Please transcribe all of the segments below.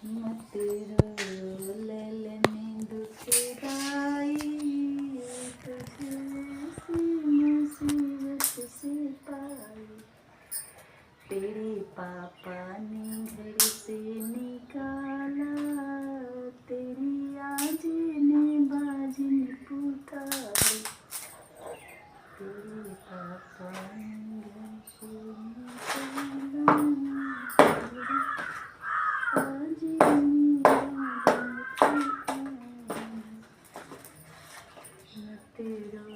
तेरो लैल नींद चुराई, तुझे इसी मुसीबत से पाई। तेरे पापा ने घर से निकाला, तेरी आज ने बाजिन पुकारी। तेरे पापा ने घर से निकाला, आज ने बाजिन पुकारी। मैं तेरा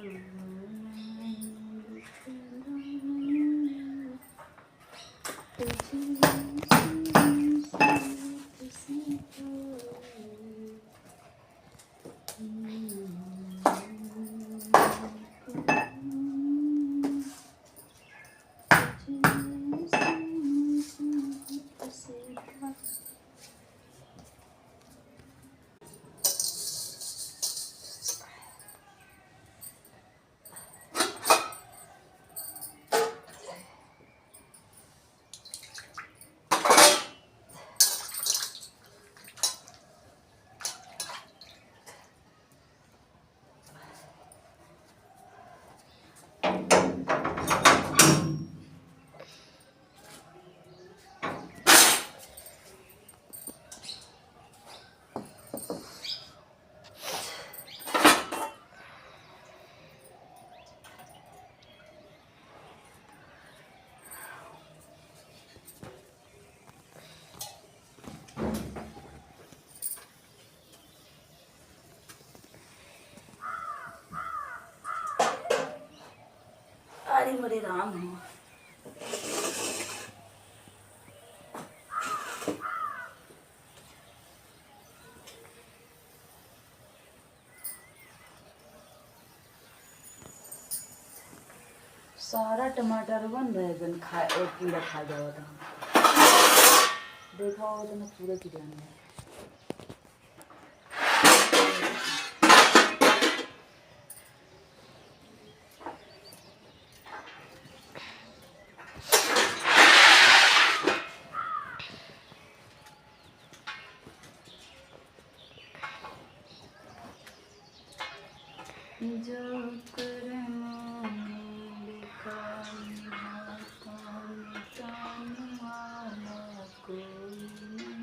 अरे मेरे राम है। सारा टमाटर बन बैगन खाए और कीड़ा खा जाओ था। देखा हो तो मैं पूरे कीड़े में जो कर्मों में लिखा निभाता मिटाने वाला कोई नहीं।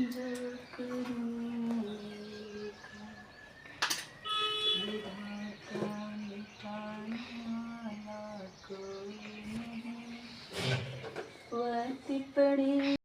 जो कर्म